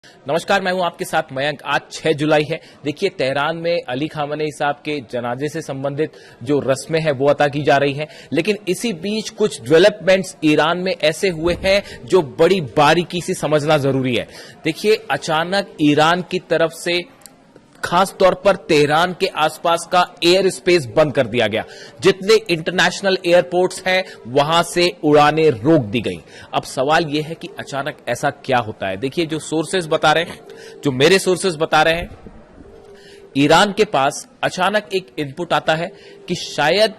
नमस्कार, मैं हूं आपके साथ मयंक। आज 6 जुलाई है। देखिए, तेहरान में अली खामनेई साहब के जनाजे से संबंधित जो रस्में हैं वो अदा की जा रही हैं, लेकिन इसी बीच कुछ डेवलपमेंट्स ईरान में ऐसे हुए हैं जो बड़ी बारीकी से समझना जरूरी है। देखिए, अचानक ईरान की तरफ से खास तौर पर तेहरान के आसपास का एयर स्पेस बंद कर दिया गया। जितने इंटरनेशनल एयरपोर्ट्स हैं वहां से उड़ानें रोक दी गई। अब सवाल यह है कि अचानक ऐसा क्या होता है। देखिए, जो सोर्सेज बता रहे हैं, जो मेरे सोर्सेज बता रहे हैं, ईरान के पास अचानक एक इनपुट आता है कि शायद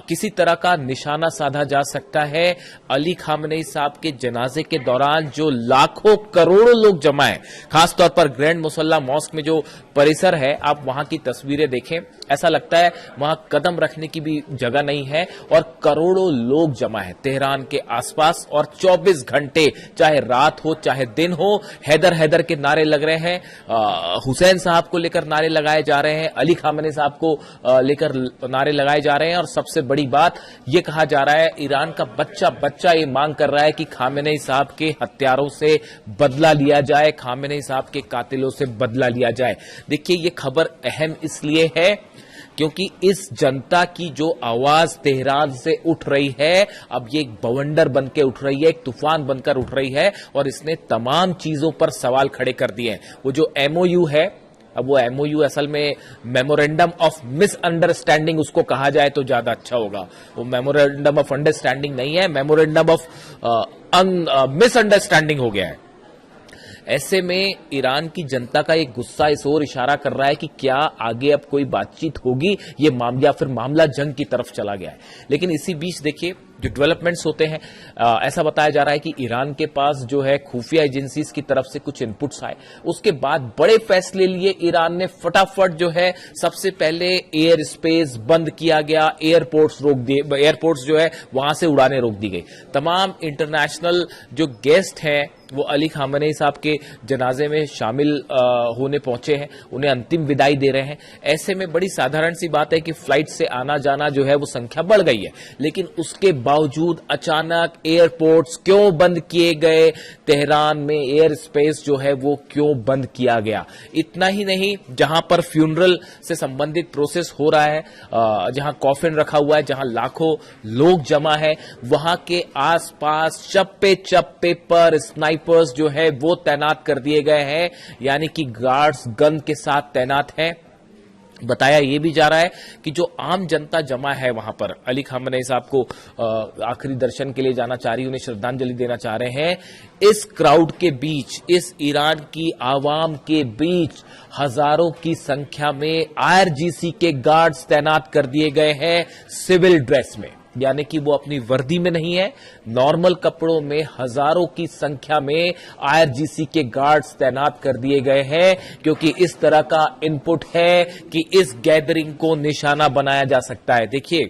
किसी तरह का निशाना साधा जा सकता है अली खामनेई साहब के जनाजे के दौरान जो लाखों करोड़ों लोग जमा हैं। खासतौर पर ग्रैंड मुसल्ला मॉस्क में जो परिसर है, आप वहां की तस्वीरें देखें, ऐसा लगता है वहां कदम रखने की भी जगह नहीं है और करोड़ों लोग जमा है तेहरान के आसपास। और 24 घंटे, चाहे रात हो चाहे दिन हो, हैदर हैदर के नारे लग रहे हैं। हुसैन साहब को लेकर नारे लगाए जा रहे हैं, अली खामनेई साहब को लेकर नारे लगाए जा रहे हैं। और सबसे बड़ी बात यह कहा जा रहा है, ईरान का बच्चा बच्चा ये मांग कर रहा है कि खामनेई साहब के हत्यारों से बदला लिया जाए, खामनेई साहब के कातिलों से बदला लिया जाए। देखिए, ये खबर अहम इसलिए है क्योंकि इस जनता की जो आवाज तेहरान से उठ रही है, अब ये एक बवंडर बनकर उठ रही है, एक तूफान बनकर उठ रही है और इसने तमाम चीजों पर सवाल खड़े कर दिए हैं। वो जो एमओयू है, अब वो एमओयू असल में मेमोरेंडम ऑफ मिसअंडरस्टैंडिंग उसको कहा जाए तो ज्यादा अच्छा होगा। वो मेमोरेंडम ऑफ अंडरस्टैंडिंग नहीं है, मेमोरेंडम ऑफ मिसअंडरस्टैंडिंग हो गया है। ऐसे में ईरान की जनता का एक गुस्सा इस ओर इशारा कर रहा है कि क्या आगे अब कोई बातचीत होगी, ये मामला फिर मामला जंग की तरफ चला गया है। लेकिन इसी बीच देखिए, जो डेवलपमेंट्स होते हैं, ऐसा बताया जा रहा है कि ईरान के पास जो है खुफिया एजेंसीज की तरफ से कुछ इनपुट्स आए, उसके बाद बड़े फैसले लिए ईरान ने। फटाफट जो है सबसे पहले एयर स्पेस बंद किया गया, एयरपोर्ट्स रोक दिए, एयरपोर्ट्स जो है वहां से उड़ानें रोक दी गई। तमाम इंटरनेशनल जो गेस्ट हैं वो अली खामनेई साहब के जनाजे में शामिल होने पहुंचे हैं, उन्हें अंतिम विदाई दे रहे हैं। ऐसे में बड़ी साधारण सी बात है कि फ्लाइट से आना जाना जो है वो संख्या बढ़ गई है, लेकिन उसके बावजूद अचानक एयरपोर्ट्स क्यों बंद किए गए, तेहरान में एयर स्पेस जो है वो क्यों बंद किया गया। इतना ही नहीं, जहां पर फ्यूनरल से संबंधित प्रोसेस हो रहा है, जहां कॉफिन रखा हुआ है, जहां लाखों लोग जमा है, वहां के आसपास चप्पे चप्पे पर स्नाइपर्स जो है वो तैनात कर दिए गए हैं, यानी कि गार्ड्स गन के साथ तैनात हैं। बताया यह भी जा रहा है कि जो आम जनता जमा है वहां पर, अली खामनेई साहब को आखिरी दर्शन के लिए जाना चाह रही, उन्हें श्रद्धांजलि देना चाह रहे हैं, इस क्राउड के बीच, इस ईरान की आवाम के बीच हजारों की संख्या में आईआरजीसी के गार्ड्स तैनात कर दिए गए हैं सिविल ड्रेस में, यानी कि वो अपनी वर्दी में नहीं है, नॉर्मल कपड़ों में हजारों की संख्या में आईआरजीसी के गार्ड्स तैनात कर दिए गए हैं, क्योंकि इस तरह का इनपुट है कि इस गैदरिंग को निशाना बनाया जा सकता है। देखिए,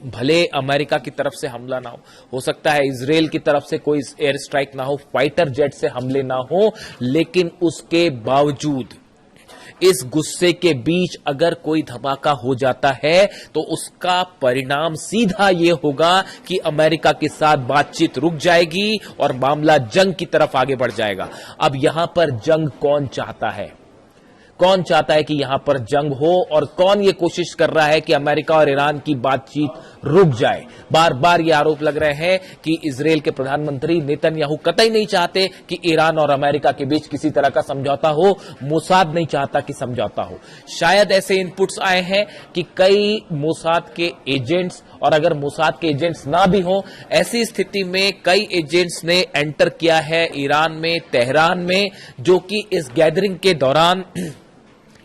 भले अमेरिका की तरफ से हमला ना हो सकता है इजराइल की तरफ से कोई एयर स्ट्राइक ना हो, फाइटर जेट से हमले ना हो, लेकिन उसके बावजूद इस गुस्से के बीच अगर कोई धमाका हो जाता है तो उसका परिणाम सीधा यह होगा कि अमेरिका के साथ बातचीत रुक जाएगी और मामला जंग की तरफ आगे बढ़ जाएगा। अब यहां पर जंग कौन चाहता है? कौन चाहता है कि यहां पर जंग हो और कौन ये कोशिश कर रहा है कि अमेरिका और ईरान की बातचीत रुक जाए? बार बार ये आरोप लग रहे हैं कि इजराइल के प्रधानमंत्री नेतन्याहू कतई नहीं चाहते कि ईरान और अमेरिका के बीच किसी तरह का समझौता हो, मोसाद नहीं चाहता कि समझौता हो। शायद ऐसे इनपुट्स आए हैं कि कई मोसाद के एजेंट्स, और अगर मोसाद के एजेंट्स ना भी हो, ऐसी स्थिति में कई एजेंट्स ने एंटर किया है ईरान में, तेहरान में, जो कि इस गैदरिंग के दौरान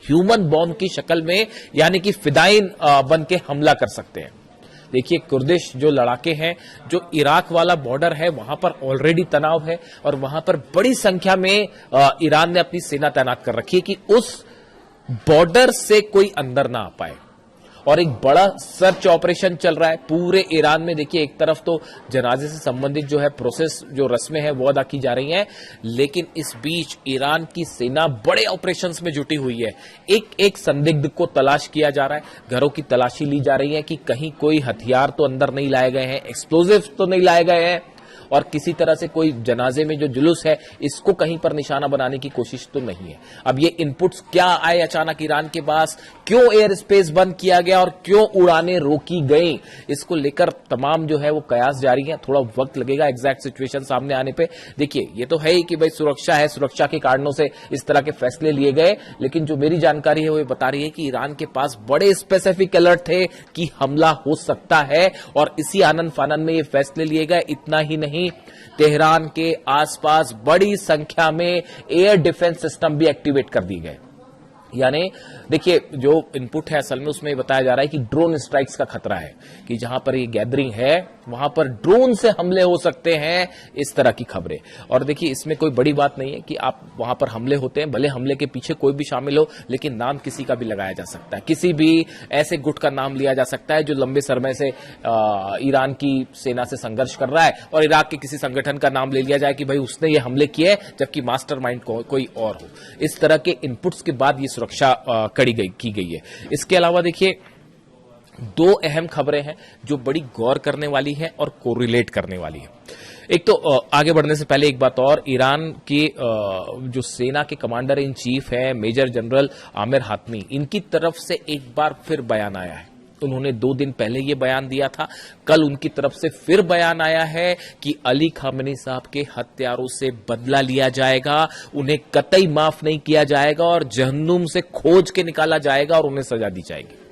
ह्यूमन बॉम्ब की शक्ल में, यानी कि फिदाइन बन के हमला कर सकते हैं। देखिए, कुर्दिश जो लड़ाके हैं, जो इराक वाला बॉर्डर है, वहां पर ऑलरेडी तनाव है और वहां पर बड़ी संख्या में ईरान ने अपनी सेना तैनात कर रखी है कि उस बॉर्डर से कोई अंदर ना आ पाए। और एक बड़ा सर्च ऑपरेशन चल रहा है पूरे ईरान में। देखिए, एक तरफ तो जनाजे से संबंधित जो है प्रोसेस, जो रस्में हैं वो अदा की जा रही हैं, लेकिन इस बीच ईरान की सेना बड़े ऑपरेशंस में जुटी हुई है। एक एक संदिग्ध को तलाश किया जा रहा है, घरों की तलाशी ली जा रही है कि कहीं कोई हथियार तो अंदर नहीं लाए गए हैं, एक्सप्लोजिव तो नहीं लाए गए हैं, और किसी तरह से कोई जनाजे में जो जुलूस है इसको कहीं पर निशाना बनाने की कोशिश तो नहीं है। अब ये इनपुट्स क्या आए अचानक ईरान के पास, क्यों एयर स्पेस बंद किया गया और क्यों उड़ानें रोकी गई, इसको लेकर तमाम जो है वो कयास जारी है। थोड़ा वक्त लगेगा एग्जैक्ट सिचुएशन सामने आने पे। देखिए ये तो है ही कि भाई सुरक्षा है, सुरक्षा के कारणों से इस तरह के फैसले लिए गए, लेकिन जो मेरी जानकारी है वो बता रही है कि ईरान के पास बड़े स्पेसिफिक अलर्ट थे कि हमला हो सकता है और इसी आनन फानन में ये फैसले लिए गए। इतना ही नहीं, तेहरान के आसपास बड़ी संख्या में एयर डिफेंस सिस्टम भी एक्टिवेट कर दिए गए। यानी देखिए जो इनपुट है असल में उसमें बताया जा रहा है कि ड्रोन स्ट्राइक्स का खतरा है, कि जहां पर ये गैदरिंग है वहां पर ड्रोन से हमले हो सकते हैं, इस तरह की खबरें। और देखिए इसमें कोई बड़ी बात नहीं है कि आप वहां पर हमले होते हैं, भले हमले के पीछे कोई भी शामिल हो, लेकिन नाम किसी का भी लगाया जा सकता है। किसी भी ऐसे गुट का नाम लिया जा सकता है जो लंबे समय से ईरान की सेना से संघर्ष कर रहा है, और इराक के किसी संगठन का नाम ले लिया जाए कि भाई उसने ये हमले किए जबकि मास्टरमाइंड कोई और हो। इस तरह के इनपुट्स के बाद ये सुरक्षा की गई है। इसके अलावा देखिए दो अहम खबरें हैं जो बड़ी गौर करने वाली है और कोरिलेट करने वाली है। एक तो आगे बढ़ने से पहले एक बात और, ईरान की जो सेना के कमांडर इन चीफ है मेजर जनरल आमिर हातमी, इनकी तरफ से एक बार फिर बयान आया है। उन्होंने 2 दिन पहले ये बयान दिया था, कल उनकी तरफ से फिर बयान आया है कि अली खामेनी साहब के हत्यारों से बदला लिया जाएगा, उन्हें कतई माफ नहीं किया जाएगा और जहन्नुम से खोज के निकाला जाएगा और उन्हें सजा दी जाएगी।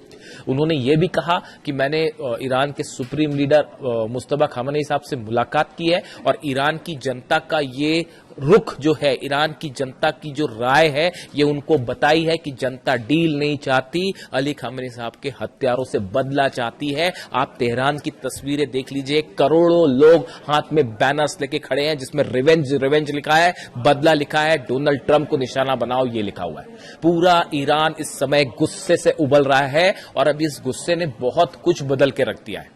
उन्होंने ये भी कहा कि मैंने ईरान के सुप्रीम लीडर मुस्तफा खामेनी साहब से मुलाकात की है और ईरान की जनता का ये रुख जो है, ईरान की जनता की जो राय है, ये उनको बताई है कि जनता डील नहीं चाहती, अली खामेनी साहब के हत्यारों से बदला चाहती है। आप तेहरान की तस्वीरें देख लीजिए, करोड़ों लोग हाथ में बैनर्स लेके खड़े हैं जिसमें रिवेंज रिवेंज लिखा है, बदला लिखा है, डोनाल्ड ट्रंप को निशाना बनाओ ये लिखा हुआ है। पूरा ईरान इस समय गुस्से से उबल रहा है और अब इस गुस्से ने बहुत कुछ बदल के रख दिया है।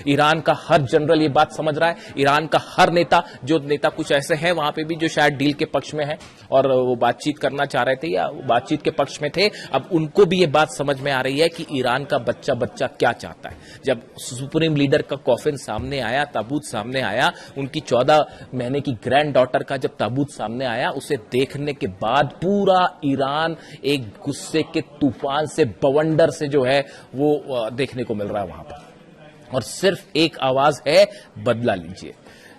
ईरान का हर जनरल ये बात समझ रहा है, ईरान का हर नेता, जो नेता कुछ ऐसे हैं वहां पे भी जो शायद डील के पक्ष में है और वो बातचीत करना चाह रहे थे या बातचीत के पक्ष में थे, अब उनको भी ये बात समझ में आ रही है कि ईरान का बच्चा बच्चा क्या चाहता है। जब सुप्रीम लीडर का कॉफिन सामने आया, ताबूत सामने आया, उनकी 14 महीने की ग्रैंड डॉटर का जब ताबूत सामने आया, उसे देखने के बाद पूरा ईरान एक गुस्से के तूफान से, बवंडर से जो है वो देखने को मिल रहा है वहां पर, और सिर्फ एक आवाज है, बदला लीजिए।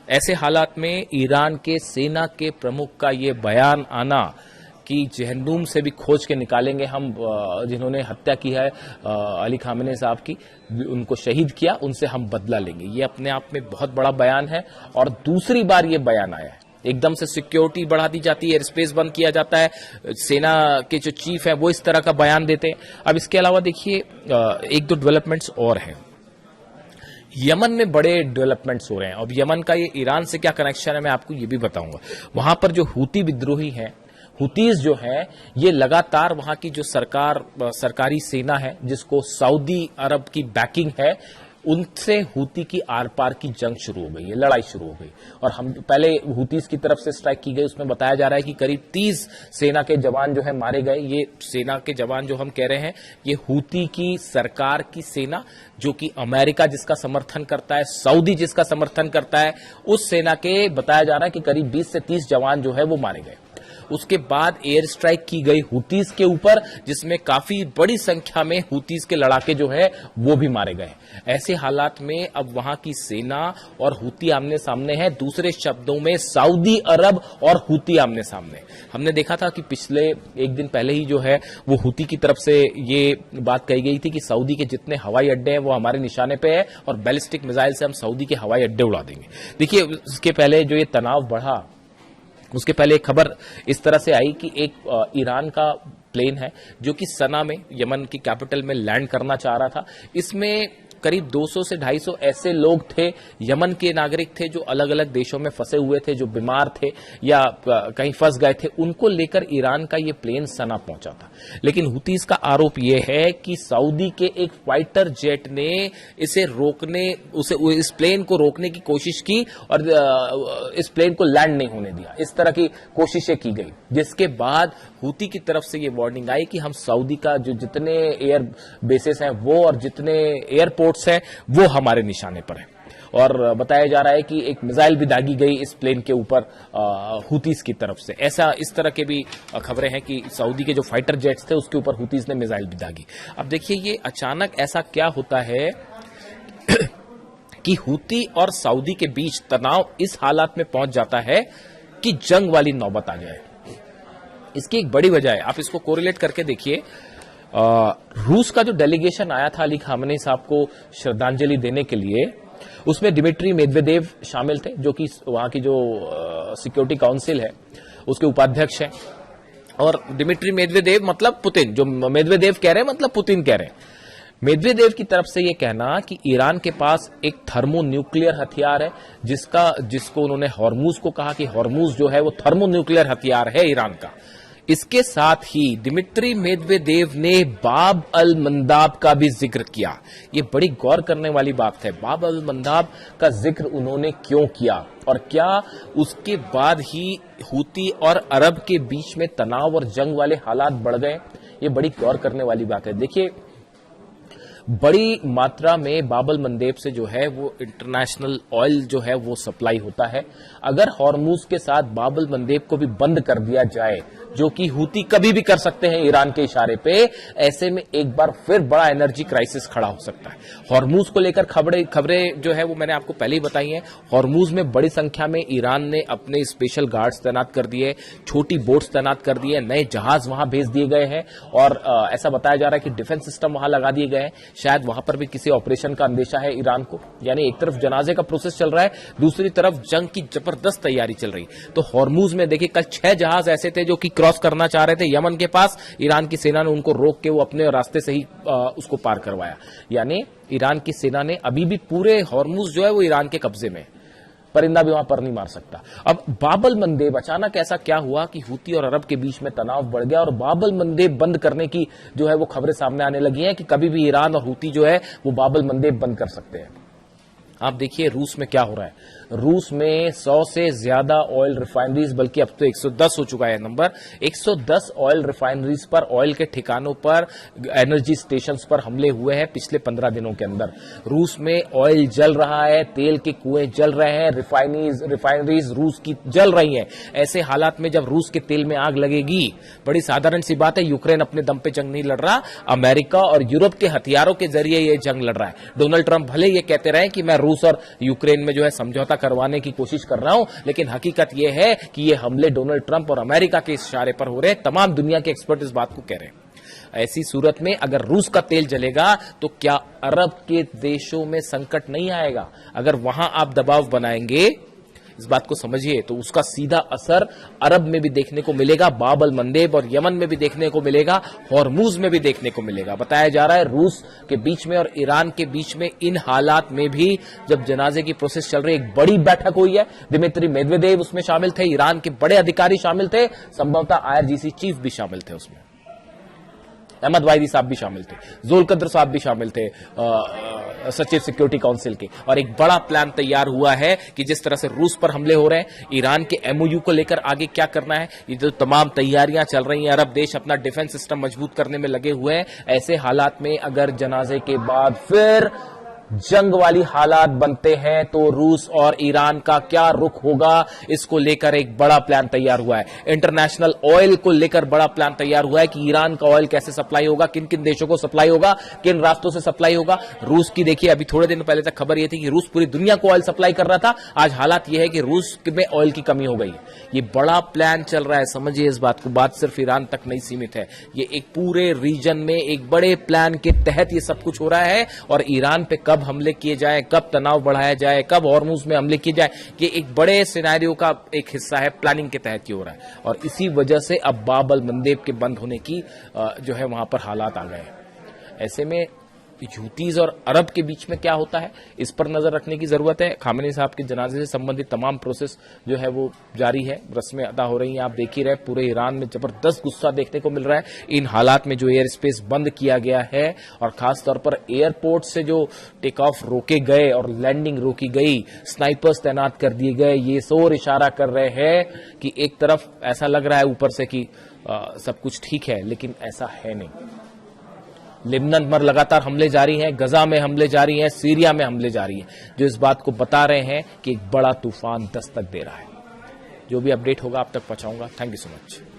ऐसे हालात में ईरान के सेना के प्रमुख का ये बयान आना कि जहन्नुम से भी खोज के निकालेंगे हम जिन्होंने हत्या की है अली खामेनी साहब की, उनको शहीद किया, उनसे हम बदला लेंगे, ये अपने आप में बहुत बड़ा बयान है। और दूसरी बार ये बयान आया है, एकदम से सिक्योरिटी बढ़ा दी जाती है, एयर स्पेस बंद किया जाता है, सेना के जो चीफ है वो इस तरह का बयान देते हैं। अब इसके अलावा देखिए 1-2 डेवलपमेंट्स और हैं। यमन में बड़े डेवलपमेंट्स हो रहे हैं। अब यमन का ये ईरान से क्या कनेक्शन है मैं आपको ये भी बताऊंगा। वहां पर जो हूती विद्रोही हैं, हुतीज जो है, ये लगातार वहां की जो सरकारी सेना है जिसको सऊदी अरब की बैकिंग है, उनसे हूती की आर पार की जंग शुरू हो गई है, लड़ाई शुरू हो गई। और हम पहले हूतीज की तरफ से स्ट्राइक की गई, उसमें बताया जा रहा है कि करीब 30 सेना के जवान जो है मारे गए। ये सेना के जवान जो हम कह रहे हैं, ये हूती की सरकार की सेना, जो कि अमेरिका जिसका समर्थन करता है, सऊदी जिसका समर्थन करता है, उस सेना के बताया जा रहा है कि करीब 20 से 30 जवान जो है वो मारे गए। उसके बाद एयर स्ट्राइक की गई हूतीज के ऊपर, जिसमें काफी बड़ी संख्या में हूतीज के लड़ाके जो है वो भी मारे गए। ऐसे हालात में अब वहां की सेना और हूती आमने सामने है, दूसरे शब्दों में सऊदी अरब और हूती आमने सामने। हमने देखा था कि पिछले 1 दिन पहले ही जो है वो हूती की तरफ से ये बात कही गई थी कि सऊदी के जितने हवाई अड्डे हैं वो हमारे निशाने पे है और बैलिस्टिक मिसाइल से हम सऊदी के हवाई अड्डे उड़ा देंगे। देखिए उसके पहले जो ये तनाव बढ़ा, उसके पहले एक खबर इस तरह से आई कि एक ईरान का प्लेन है जो कि सना में, यमन की कैपिटल में लैंड करना चाह रहा था। इसमें करीब 200 से 250 ऐसे लोग थे, यमन के नागरिक थे जो अलग अलग देशों में फंसे हुए थे, जो बीमार थे या कहीं फंस गए थे, उनको लेकर ईरान का ये प्लेन सना पहुंचा था। लेकिन हुतीज का आरोप यह है कि सऊदी के एक फाइटर जेट ने इस प्लेन को रोकने की कोशिश की और इस प्लेन को लैंड नहीं होने दिया। इस तरह की कोशिशें की गई, जिसके बाद हूती की तरफ से ये वार्निंग आई कि हम सऊदी का जो जितने एयर बेसेस हैं वो और जितने एयरपोर्ट्स हैं वो हमारे निशाने पर है। और बताया जा रहा है कि एक मिसाइल भी दागी गई इस प्लेन के ऊपर हुतीस की तरफ से। ऐसा इस तरह के भी खबरें हैं कि सऊदी के जो फाइटर जेट्स थे उसके ऊपर हुतीस ने मिसाइल भी दागी। अब देखिए ये अचानक ऐसा क्या होता है कि हुती और सऊदी के बीच तनाव इस हालात में पहुंच जाता है कि जंग वाली नौबत आ जाए। इसकी एक बड़ी वजह है, आप इसको कोरिलेट करके देखिए। रूस का जो डेलीगेशन आया था अली खामेनी साहब को श्रद्धांजलि देने के लिए, उसमें दिमित्री मेदवेदेव शामिल थे जो कि वहां की जो सिक्योरिटी काउंसिल है उसके उपाध्यक्ष हैं। और दिमित्री मेदवेदेव मतलब पुतिन, जो मेदवेदेव कह रहे हैं मतलब पुतिन कह रहे हैं। मेदवेदेव की तरफ से यह कहना कि ईरान के पास एक थर्मो न्यूक्लियर हथियार है, जिसको उन्होंने हॉर्मूज को कहा कि हॉर्मूज जो है वो थर्मो न्यूक्लियर हथियार है ईरान का। इसके साथ ही दिमित्री मेदवेदेव ने बाब अल मंदाब का भी जिक्र किया। ये बड़ी गौर करने वाली बात है, बाब अल मंदाब का जिक्र उन्होंने क्यों किया और क्या उसके बाद ही हुती और अरब के बीच में तनाव और जंग वाले हालात बढ़ गए। ये बड़ी गौर करने वाली बात है। देखिए बड़ी मात्रा में बाबल मंदेब से जो है वो इंटरनेशनल ऑयल जो है वो सप्लाई होता है। अगर हॉर्मूज के साथ बाबल मंदेब को भी बंद कर दिया जाए, जो कि हुती कभी भी कर सकते हैं ईरान के इशारे पे, ऐसे में एक बार फिर बड़ा एनर्जी क्राइसिस खड़ा हो सकता है। हॉर्मूज को लेकर खबरें जो है वो मैंने आपको पहले ही बताई हैं। हॉर्मूज में बड़ी संख्या में ईरान ने अपने स्पेशल गार्ड्स तैनात कर दिए, छोटी बोट्स तैनात कर दिए, नए जहाज वहां भेज दिए गए हैं और ऐसा बताया जा रहा है कि डिफेंस सिस्टम वहां लगा दिए गए हैं। शायद वहां पर भी किसी ऑपरेशन का अंदेशा है ईरान को। यानी एक तरफ जनाजे का प्रोसेस चल रहा है, दूसरी तरफ जंग की जबरदस्त तैयारी चल रही। तो हॉर्मूज में देखिए कल 6 जहाज ऐसे थे जो कि क्रॉस करना चाह रहे थे यमन के पास, ईरान की सेना ने उनको रोक के वो अपने रास्ते से ही उसको पार करवाया। यानी ईरान की सेना ने अभी भी पूरे हॉर्मूज जो है वो ईरान के कब्जे में, परिंदा भी वहां पर नहीं मार सकता। अब बाबल मंदेब, अचानक ऐसा क्या हुआ कि हुती और अरब के बीच में तनाव बढ़ गया और बाबल मंदेब बंद करने की जो है वो खबरें सामने आने लगी हैं कि कभी भी ईरान और हुती जो है वो बाबल मंदेब बंद कर सकते हैं। आप देखिए रूस में क्या हो रहा है। रूस में 100 से ज्यादा ऑयल रिफाइनरीज, बल्कि अब तो 110 हो चुका है नंबर, 110 ऑयल रिफाइनरीज पर, ऑयल के ठिकानों पर, एनर्जी स्टेशंस पर हमले हुए हैं पिछले 15 दिनों के अंदर। रूस में ऑयल जल रहा है, तेल के कुएं जल रहे हैं, रिफाइनरीज रूस की जल रही हैं। ऐसे हालात में जब रूस के तेल में आग लगेगी, बड़ी साधारण सी बात है, यूक्रेन अपने दम पे जंग नहीं लड़ रहा, अमेरिका और यूरोप के हथियारों के जरिए ये जंग लड़ रहा है। डोनाल्ड ट्रंप भले ये कहते रहे कि मैं रूस और यूक्रेन में जो है समझौता करवाने की कोशिश कर रहा हूं, लेकिन हकीकत यह है कि ये हमले डोनाल्ड ट्रंप और अमेरिका के इशारे पर हो रहे हैं। तमाम दुनिया के एक्सपर्ट इस बात को कह रहे हैं। ऐसी सूरत में अगर रूस का तेल जलेगा तो क्या अरब के देशों में संकट नहीं आएगा? अगर वहां आप दबाव बनाएंगे, इस बात को समझिए, तो उसका सीधा असर अरब में भी देखने को मिलेगा, बाबल मंदेब और यमन में भी देखने को मिलेगा, हॉर्मूज में भी देखने को मिलेगा। बताया जा रहा है रूस के बीच में और ईरान के बीच में इन हालात में भी जब जनाजे की प्रोसेस चल रही है, एक बड़ी बैठक हुई है। दिमित्री मेदवेदेव उसमें शामिल थे, ईरान के बड़े अधिकारी शामिल थे, संभवतः IRGC चीफ भी शामिल थे उसमें, अहमद वाहिदी साहब भी शामिल थे, जोलकद्र साहब भी शामिल थे, सचिव सिक्योरिटी काउंसिल के। और एक बड़ा प्लान तैयार हुआ है कि जिस तरह से रूस पर हमले हो रहे हैं, ईरान के MOU को लेकर आगे क्या करना है, ये जो तमाम तैयारियां चल रही हैं, अरब देश अपना डिफेंस सिस्टम मजबूत करने में लगे हुए हैं। ऐसे हालात में अगर जनाजे के बाद फिर जंग वाली हालात बनते हैं तो रूस और ईरान का क्या रुख होगा, इसको लेकर एक बड़ा प्लान तैयार हुआ है। इंटरनेशनल ऑयल को लेकर बड़ा प्लान तैयार हुआ है कि ईरान का ऑयल कैसे सप्लाई होगा, किन किन देशों को सप्लाई होगा, किन रास्तों से सप्लाई होगा। रूस की देखिए, अभी थोड़े दिन पहले तक खबर यह थी कि रूस पूरी दुनिया को ऑयल सप्लाई कर रहा था, आज हालात यह है कि रूस में ऑयल की कमी हो गई है। ये बड़ा प्लान चल रहा है, समझिए इस बात को। बात सिर्फ ईरान तक नहीं सीमित है, ये एक पूरे रीजन में एक बड़े प्लान के तहत ये सब कुछ हो रहा है। और ईरान पे कब हमले किए जाए, कब तनाव बढ़ाया जाए, कब हॉर्मूज में हमले किए जाए, ये एक बड़े सिनेरियो का एक हिस्सा है, प्लानिंग के तहत ये हो रहा है। और इसी वजह से अब बाबल मंदेब के बंद होने की जो है वहां पर हालात आ गए। ऐसे में ह्यूतीज और अरब के बीच में क्या होता है, इस पर नजर रखने की जरूरत है। खामेनी साहब के जनाजे से संबंधित तमाम प्रोसेस जो है वो जारी है, रस्में अदा हो रही हैं, आप देख ही रहे। पूरे ईरान में जबरदस्त गुस्सा देखने को मिल रहा है इन हालात में जो एयर स्पेस बंद किया गया है, और खासतौर पर एयरपोर्ट से जो टेक ऑफ रोके गए और लैंडिंग रोकी गई, स्नाइपर्स तैनात कर दिए गए। ये शोर इशारा कर रहे हैं कि एक तरफ ऐसा लग रहा है ऊपर से कि सब कुछ ठीक है, लेकिन ऐसा है नहीं। लेबनान पर लगातार हमले जारी हैं, गजा में हमले जारी हैं, सीरिया में हमले जारी हैं, जो इस बात को बता रहे हैं कि एक बड़ा तूफान दस्तक दे रहा है। जो भी अपडेट होगा आप तक पहुंचाऊंगा। Thank you so much.